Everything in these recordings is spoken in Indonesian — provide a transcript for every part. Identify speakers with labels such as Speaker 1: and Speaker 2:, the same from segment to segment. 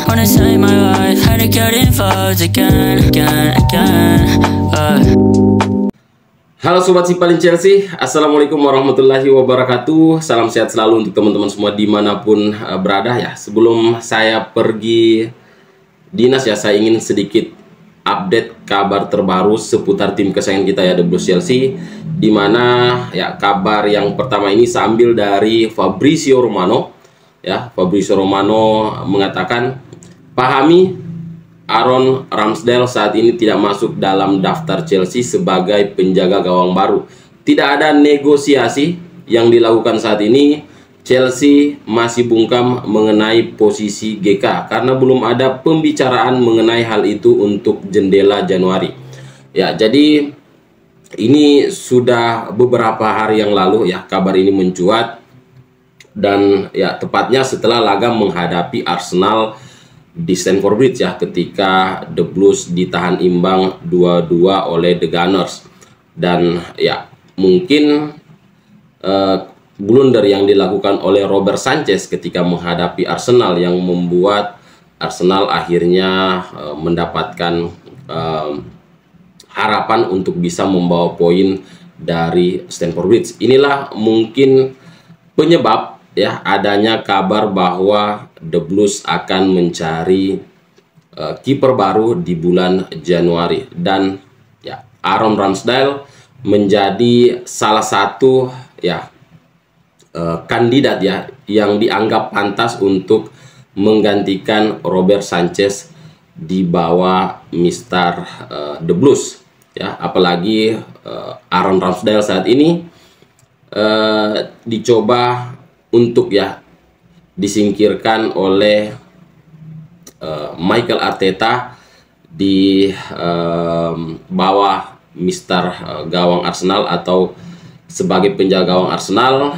Speaker 1: wanna save my life. Had to cut in foes again.
Speaker 2: Halo Sobat Simpalin Chelsea, Assalamualaikum warahmatullahi wabarakatuh. Salam sehat selalu untuk teman-teman semua dimanapun berada ya. Sebelum saya pergi dinas ya, saya ingin sedikit update kabar terbaru seputar tim kesayangan kita ya, The Blues Chelsea. Dimana ya kabar yang pertama ini saya ambil dari Fabrizio Romano ya. Fabrizio Romano mengatakan, pahami Aaron Ramsdale saat ini tidak masuk dalam daftar Chelsea sebagai penjaga gawang baru. Tidak ada negosiasi yang dilakukan saat ini. Chelsea masih bungkam mengenai posisi GK karena belum ada pembicaraan mengenai hal itu untuk jendela Januari. Ya, jadi ini sudah beberapa hari yang lalu ya kabar ini mencuat, dan ya tepatnya setelah laga menghadapi Arsenal di Stamford Bridge ya, ketika The Blues ditahan imbang 2-2 oleh The Gunners. Dan ya mungkin blunder yang dilakukan oleh Robert Sanchez ketika menghadapi Arsenal yang membuat Arsenal akhirnya mendapatkan harapan untuk bisa membawa poin dari Stamford Bridge. Inilah mungkin penyebab ya adanya kabar bahwa The Blues akan mencari kiper baru di bulan Januari, dan ya Aaron Ramsdale menjadi salah satu ya kandidat ya yang dianggap pantas untuk menggantikan Robert Sanchez di bawah Mister The Blues ya. Apalagi Aaron Ramsdale saat ini dicoba untuk ya disingkirkan oleh Mikel Arteta di bawah Mister gawang Arsenal atau sebagai penjaga gawang Arsenal,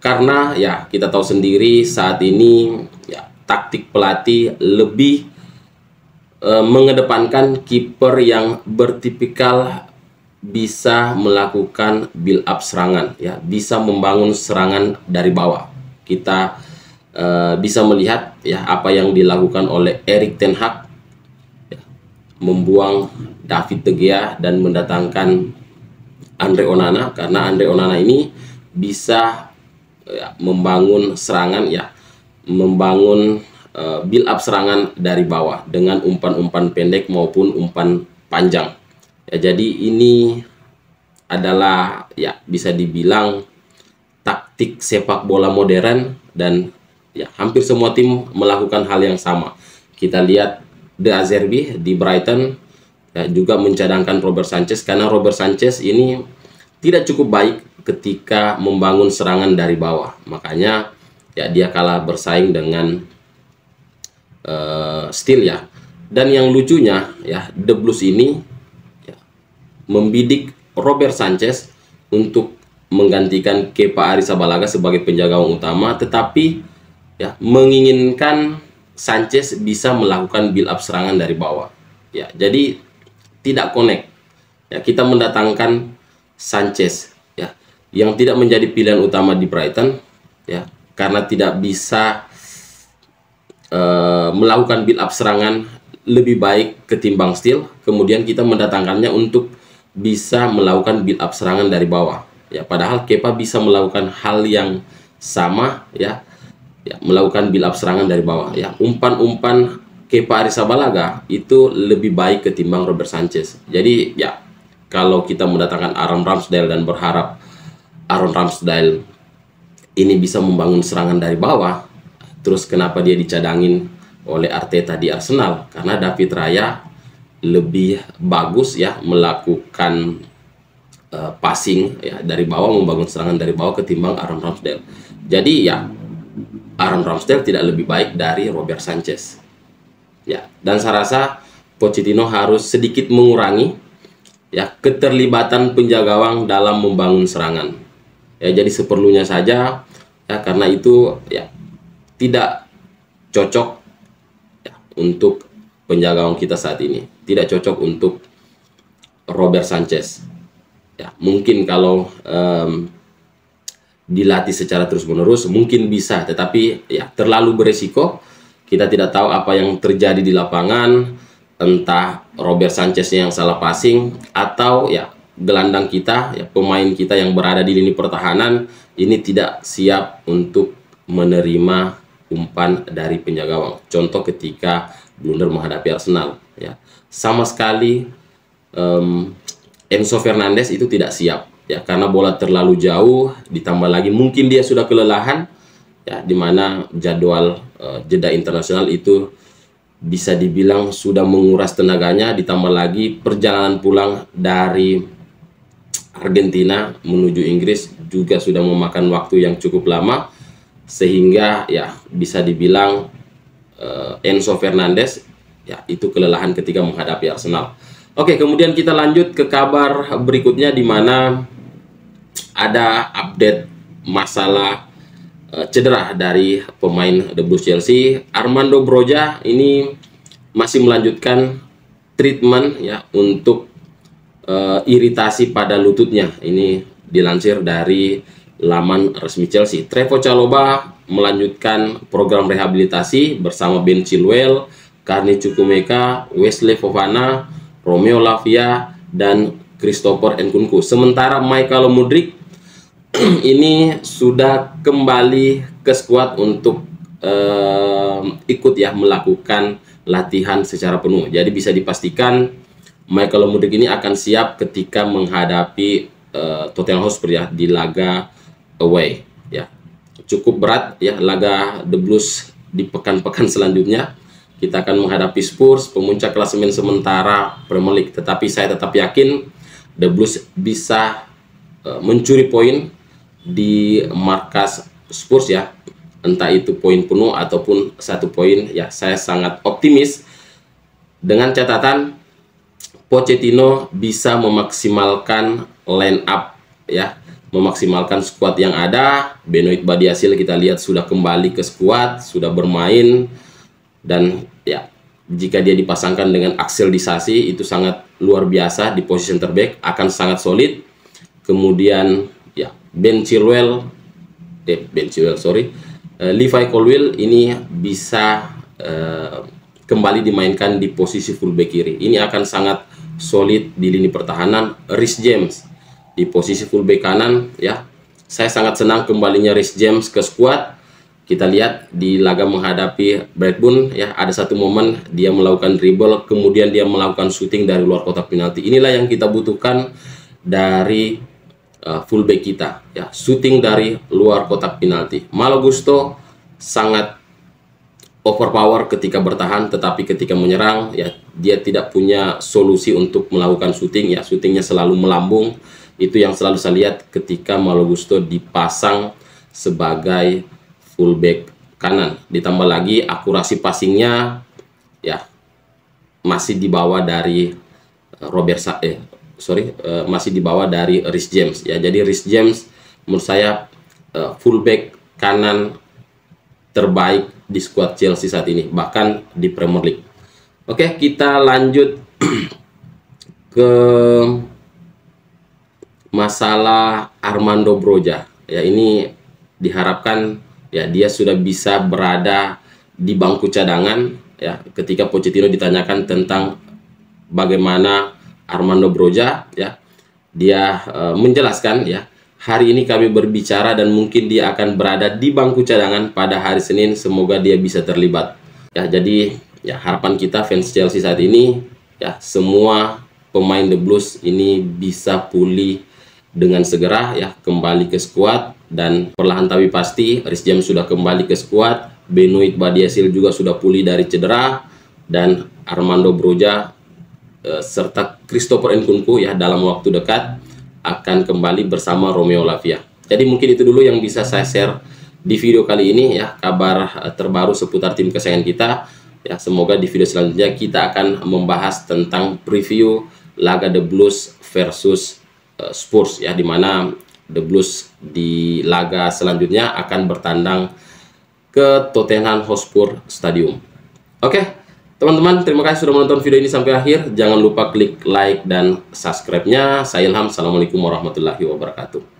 Speaker 2: karena ya kita tahu sendiri saat ini ya taktik pelatih lebih mengedepankan kiper yang bertipikal bisa melakukan build up serangan ya, bisa membangun serangan dari bawah. Kita bisa melihat ya apa yang dilakukan oleh Erik ten Hag ya, membuang David De Gea dan mendatangkan Andre Onana, karena Andre Onana ini bisa ya, membangun serangan ya, membangun build up serangan dari bawah dengan umpan-umpan pendek maupun umpan panjang ya. Jadi ini adalah ya bisa dibilang taktik sepak bola modern, dan ya hampir semua tim melakukan hal yang sama. Kita lihat De Zerbi di Brighton ya, juga mencadangkan Robert Sanchez karena Robert Sanchez ini tidak cukup baik ketika membangun serangan dari bawah. Makanya ya dia kalah bersaing dengan Steele ya. Dan yang lucunya ya, The Blues ini ya, membidik Robert Sanchez untuk menggantikan Kepa Arrizabalaga sebagai penjaga gawang utama, tetapi ya menginginkan Sanchez bisa melakukan build up serangan dari bawah ya. Jadi tidak connect ya, kita mendatangkan Sanchez ya yang tidak menjadi pilihan utama di Brighton ya, karena tidak bisa melakukan build up serangan lebih baik ketimbang Steele. Kemudian kita mendatangkannya untuk bisa melakukan build up serangan dari bawah ya, padahal Kepa bisa melakukan hal yang sama ya, melakukan build up serangan dari bawah ya. Umpan-umpan Kepa Arrizabalaga itu lebih baik ketimbang Robert Sanchez. Jadi ya kalau kita mendatangkan Aaron Ramsdale dan berharap Aaron Ramsdale ini bisa membangun serangan dari bawah, terus kenapa dia dicadangin oleh Arteta di Arsenal? Karena David Raya lebih bagus ya melakukan passing ya dari bawah, membangun serangan dari bawah ketimbang Aaron Ramsdale. Jadi ya Aaron Ramsdale tidak lebih baik dari Robert Sanchez ya. Dan saya rasa Pochettino harus sedikit mengurangi ya keterlibatan penjaga gawang dalam membangun serangan ya. Jadi seperlunya saja ya, karena itu ya tidak cocok ya, untuk penjaga gawang kita saat ini. Tidak cocok untuk Robert Sanchez ya. Mungkin kalau dilatih secara terus-menerus mungkin bisa, tetapi ya terlalu beresiko Kita tidak tahu apa yang terjadi di lapangan, entah Robert Sanchez yang salah passing atau ya gelandang kita, ya pemain kita yang berada di lini pertahanan ini tidak siap untuk menerima umpan dari penjaga gawang. Contoh ketika blunder menghadapi Arsenal, ya sama sekali Enzo Fernandez itu tidak siap, ya karena bola terlalu jauh, ditambah lagi mungkin dia sudah kelelahan, ya dimana jadwal jeda internasional itu bisa dibilang sudah menguras tenaganya, ditambah lagi perjalanan pulang dari Argentina menuju Inggris juga sudah memakan waktu yang cukup lama, sehingga ya bisa dibilang Enzo Fernandez ya itu kelelahan ketika menghadapi Arsenal. Oke, kemudian kita lanjut ke kabar berikutnya, di mana ada update masalah cedera dari pemain The Blues Chelsea. Armando Broja ini masih melanjutkan treatment ya untuk iritasi pada lututnya. Ini dilansir dari laman resmi Chelsea. Trevoh Chalobah melanjutkan program rehabilitasi bersama Ben Chilwell, Carney Chukwuemeka, Wesley Fofana, Romeo Lavia, dan Christopher Nkunku. Sementara Michael Mudryk ini sudah kembali ke skuad untuk ikut ya melakukan latihan secara penuh. Jadi bisa dipastikan Michael Mudryk ini akan siap ketika menghadapi Tottenham Hotspur ya di laga away. Ya cukup berat ya laga The Blues di pekan-pekan selanjutnya. Kita akan menghadapi Spurs, pemuncak klasemen sementara Premier League. Tetapi saya tetap yakin The Blues bisa mencuri poin di markas Spurs ya. Entah itu poin penuh ataupun 1 poin. Ya, saya sangat optimis dengan catatan Pochettino bisa memaksimalkan line up ya, memaksimalkan skuad yang ada. Benoit Badiashile kita lihat sudah kembali ke skuad, sudah bermain. Dan ya jika dia dipasangkan dengan Axel Disasi itu sangat luar biasa di posisi center back, akan sangat solid. Kemudian ya Levi Colwill ini bisa kembali dimainkan di posisi fullback kiri. Ini akan sangat solid di lini pertahanan. Reece James di posisi fullback kanan ya. Saya sangat senang kembalinya Reece James ke skuad. Kita lihat di laga menghadapi Blackburn ya, ada satu momen dia melakukan dribble, kemudian dia melakukan shooting dari luar kotak penalti. Inilah yang kita butuhkan dari fullback kita ya, shooting dari luar kotak penalti. Malo Gusto sangat overpower ketika bertahan, tetapi ketika menyerang ya dia tidak punya solusi untuk melakukan shooting ya, shootingnya selalu melambung. Itu yang selalu saya lihat ketika Malo Gusto dipasang sebagai fullback kanan. Ditambah lagi akurasi passingnya ya masih di bawah dari masih di bawah dari Reece James ya. Jadi Reece James menurut saya fullback kanan terbaik di skuad Chelsea saat ini, bahkan di Premier League. Oke, kita lanjut ke masalah Armando Broja ya. Ini diharapkan ya dia sudah bisa berada di bangku cadangan ya ketika Pochettino ditanyakan tentang bagaimana Armando Broja ya. Dia menjelaskan ya, hari ini kami berbicara dan mungkin dia akan berada di bangku cadangan pada hari Senin, semoga dia bisa terlibat. Ya, jadi ya harapan kita fans Chelsea saat ini ya semua pemain The Blues ini bisa pulih dengan segera ya, kembali ke skuad. Dan perlahan tapi pasti Reece James sudah kembali ke skuad, Benoit Badiashile juga sudah pulih dari cedera, dan Armando Broja serta Christopher Nkunku ya dalam waktu dekat akan kembali bersama Romeo Lavia. Jadi mungkin itu dulu yang bisa saya share di video kali ini ya, kabar terbaru seputar tim kesayangan kita ya. Semoga di video selanjutnya kita akan membahas tentang preview laga The Blues versus Spurs ya, dimana The Blues di laga selanjutnya akan bertandang ke Tottenham Hotspur Stadium. Oke, teman-teman, terima kasih sudah menonton video ini sampai akhir. Jangan lupa klik like dan subscribe-nya. Saya Ilham, assalamualaikum warahmatullahi wabarakatuh.